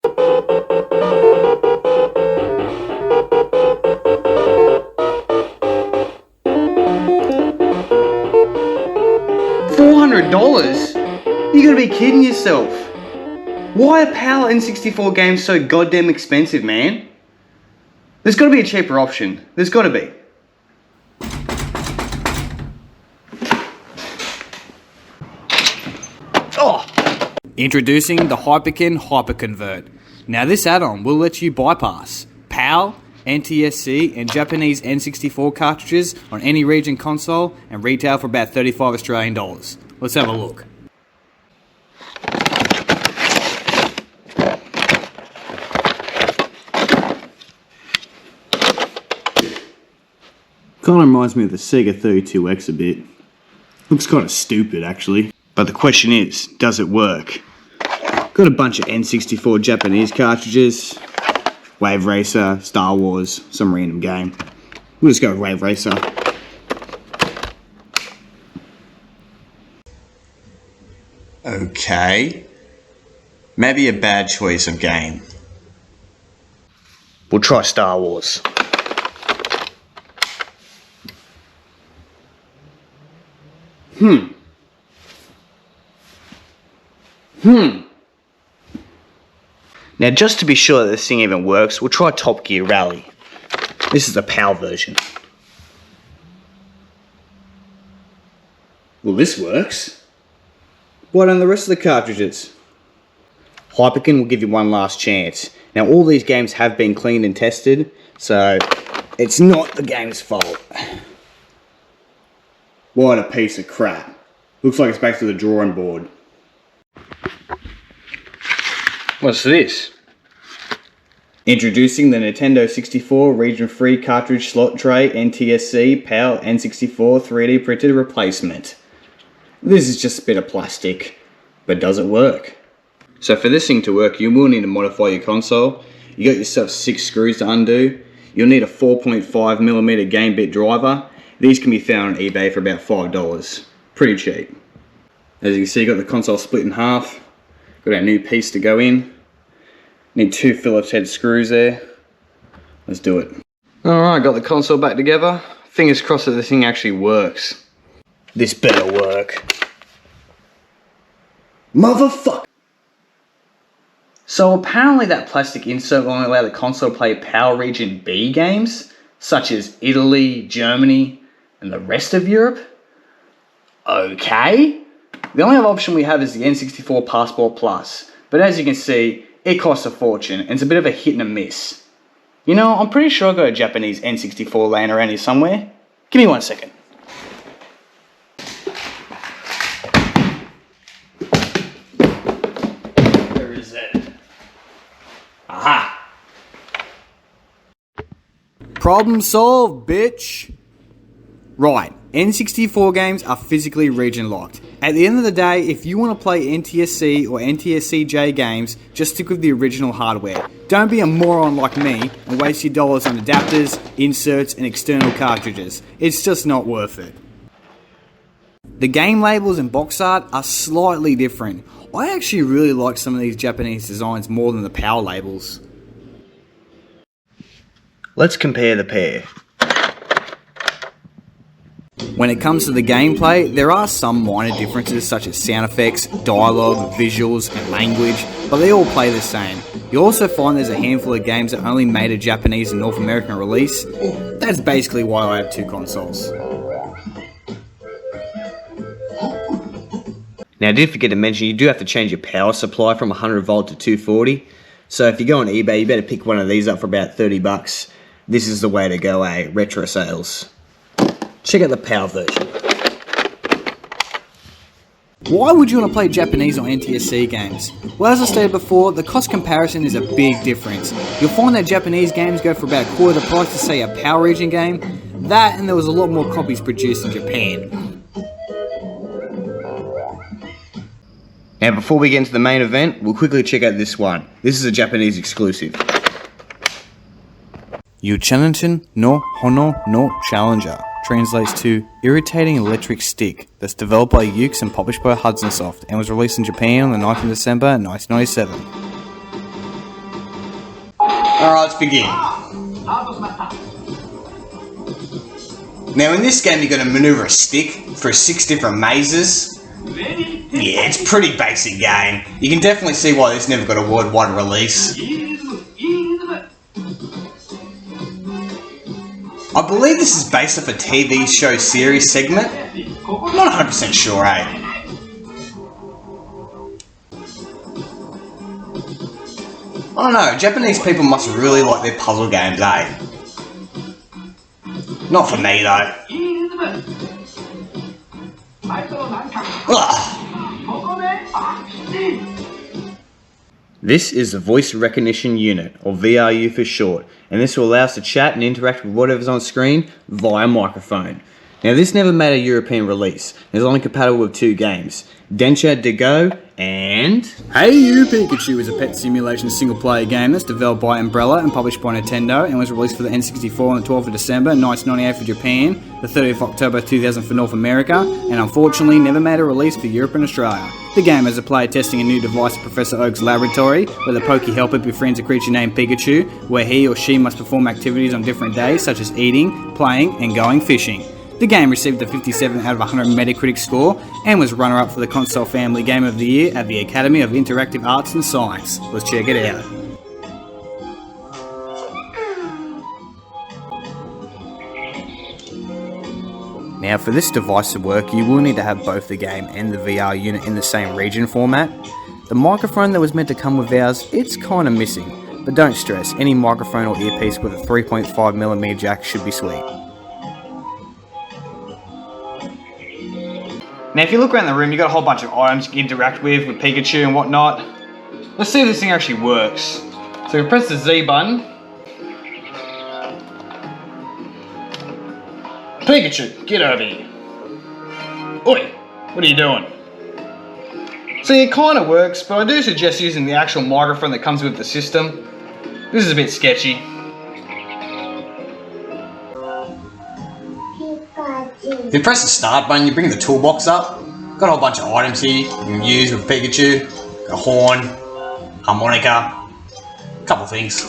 $400? You gotta be kidding yourself. Why are PAL N64 games so goddamn expensive, man? There's gotta be a cheaper option. There's gotta be. Oh! Introducing the Hyperkin Hyperconvert. Now this add-on will let you bypass PAL, NTSC and Japanese N64 cartridges on any region console and retail for about 35 Australian dollars. Let's have a look. Kinda reminds me of the Sega 32X a bit. Looks kinda stupid actually. But the question is, does it work? Got a bunch of N64 Japanese cartridges. Wave Racer, Star Wars, some random game. We'll just go with Wave Racer. Okay. Maybe a bad choice of game. We'll try Star Wars. Now just to be sure that this thing even works, we'll try Top Gear Rally. This is a PAL version. Well, this works. Why don't the rest of the cartridges? Hyperkin will give you one last chance. Now all these games have been cleaned and tested, so it's not the game's fault. What a piece of crap. Looks like it's back to the drawing board. What's this? Introducing the Nintendo 64 region-free cartridge slot tray NTSC PAL N64 3D printed replacement. This is just a bit of plastic, but does it work? So for this thing to work, you will need to modify your console. You got yourself 6 screws to undo. You'll need a 4.5mm game bit driver. These can be found on eBay for about $5. Pretty cheap. As you can see, got the console split in half. Got our new piece to go in. Need 2 Phillips head screws there. Let's do it. Alright, got the console back together. Fingers crossed that this thing actually works. This better work. Motherfucker! So apparently that plastic insert will only allow the console to play PAL Region B games, such as Italy, Germany, and the rest of Europe? Okay. The only other option we have is the N64 Passport Plus, but as you can see, it costs a fortune and it's a bit of a hit and a miss. You know, I'm pretty sure I've got a Japanese N64 laying around here somewhere. Give me 1 second. Where is it? Aha! Problem solved, bitch! Right, N64 games are physically region locked. At the end of the day, if you want to play NTSC or ntsc-j games, just stick with the original hardware. Don't be a moron like me and waste your dollars on adapters, inserts and external cartridges. It's just not worth it. The game labels and box art are slightly different. I actually really like some of these Japanese designs more than the PAL labels. Let's compare the pair. When it comes to the gameplay, there are some minor differences such as sound effects, dialogue, visuals and language, but they all play the same. You'll also find there's a handful of games that only made a Japanese and North American release. That's basically why I have 2 consoles. Now I did forget to mention, you do have to change your power supply from 100 volt to 240. So if you go on eBay, you better pick one of these up for about 30 bucks. This is the way to go, retro sales. Check out the PAL version. Why would you want to play Japanese or NTSC games? Well, as I stated before, the cost comparison is a big difference. You'll find that Japanese games go for about a quarter the price to say a PAL region game. That, and there was a lot more copies produced in Japan. Now before we get into the main event, we'll quickly check out this one. This is a Japanese exclusive. Yucheniton no Hono no Challenger translates to irritating electric stick, that's developed by Ukes and published by Hudson Soft and was released in Japan on the 9th of December 1997. Alright, let's begin. Now in this game you're going to maneuver a stick through 6 different mazes. Yeah, it's a pretty basic game. You can definitely see why this never got a worldwide release. I believe this is based off a TV show series segment. I'm not 100% sure, eh? I don't know, Japanese people must really like their puzzle games, eh? Not for me though. Ugh. This is the Voice Recognition Unit, or VRU for short, and this will allow us to chat and interact with whatever's on screen via microphone. Now this never made a European release, it's only compatible with 2 games, ntsc-j and... Hey You, Pikachu is a pet simulation single-player game that's developed by Umbrella and published by Nintendo and was released for the N64 on the 12th of December 1998 for Japan, the 30th of October 2000 for North America, and unfortunately never made a release for Europe and Australia. The game has a player testing a new device at Professor Oak's laboratory, where the Pokey Helper befriends a creature named Pikachu, where he or she must perform activities on different days such as eating, playing, and going fishing. The game received a 57 out of 100 Metacritic score and was runner-up for the Console Family Game of the Year at the Academy of Interactive Arts and Science. Let's check it out. Now for this device to work, you will need to have both the game and the VR unit in the same region format. The microphone that was meant to come with ours, it's kinda missing, but don't stress, any microphone or earpiece with a 3.5mm jack should be sweet. Now if you look around the room, you've got a whole bunch of items you can interact with Pikachu and whatnot. Let's see if this thing actually works. So we press the Z button. Pikachu, get over here. Oi, what are you doing? So it kind of works, but I do suggest using the actual microphone that comes with the system. This is a bit sketchy. If you press the start button, you bring the toolbox up. Got a whole bunch of items here you can use with Pikachu. Got a horn, harmonica, a couple things.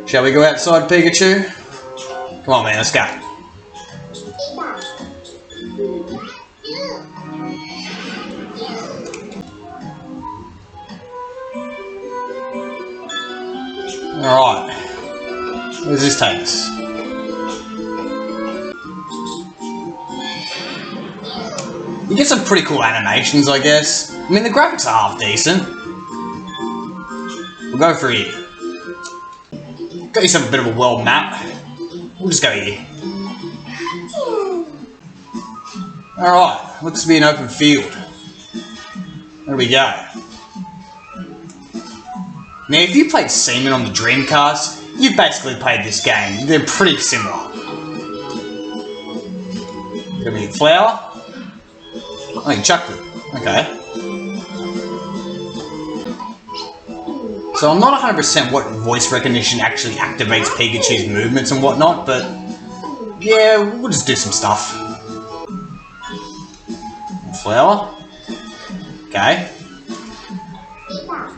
Shall we go outside, Pikachu? Come on, man, let's go. Alright. Where does this take us? You get some pretty cool animations, I guess. I mean, the graphics are half decent. We'll go for here. Got yourself a bit of a world map. We'll just go here. Alright, looks to be an open field. There we go. Now, if you played Seaman on the Dreamcast, you've basically played this game. They're pretty similar. Give me a flower. Oh, you chucked it. Okay. So I'm not 100% what voice recognition actually activates Pikachu's movements and whatnot, but yeah, we'll just do some stuff. Flower. Okay.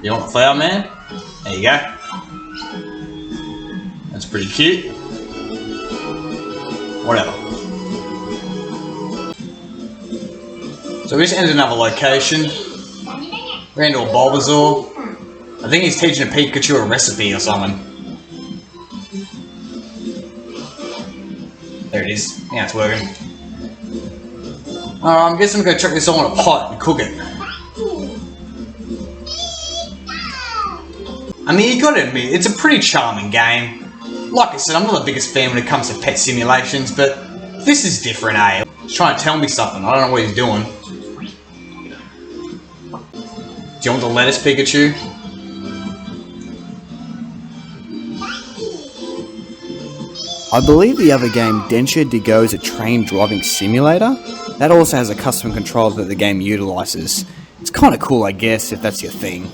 You want the flower, man? There you go. That's pretty cute. Whatever. So we just entered another location. Ran to a Bulbasaur. I think he's teaching a Pikachu a recipe or something. There it is. Yeah, it's working. I guess I'm gonna chuck this all in a pot and cook it. I mean, you gotta admit, it's a pretty charming game. Like I said, I'm not the biggest fan when it comes to pet simulations, but this is different, eh? He's trying to tell me something, I don't know what he's doing. Do you want the lettuce, Pikachu? I believe the other game, ntsc-j, is a train driving simulator. That also has a custom controller that the game utilises. It's kinda cool, I guess, if that's your thing.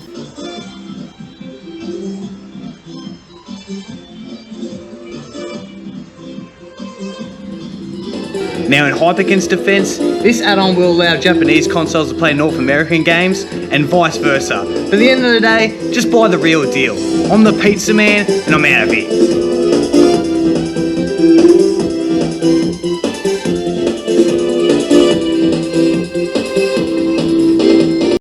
Now in Hyperkin's defense, this add-on will allow Japanese consoles to play North American games and vice versa. But at the end of the day, just buy the real deal. I'm the pizza man and I'm out of here.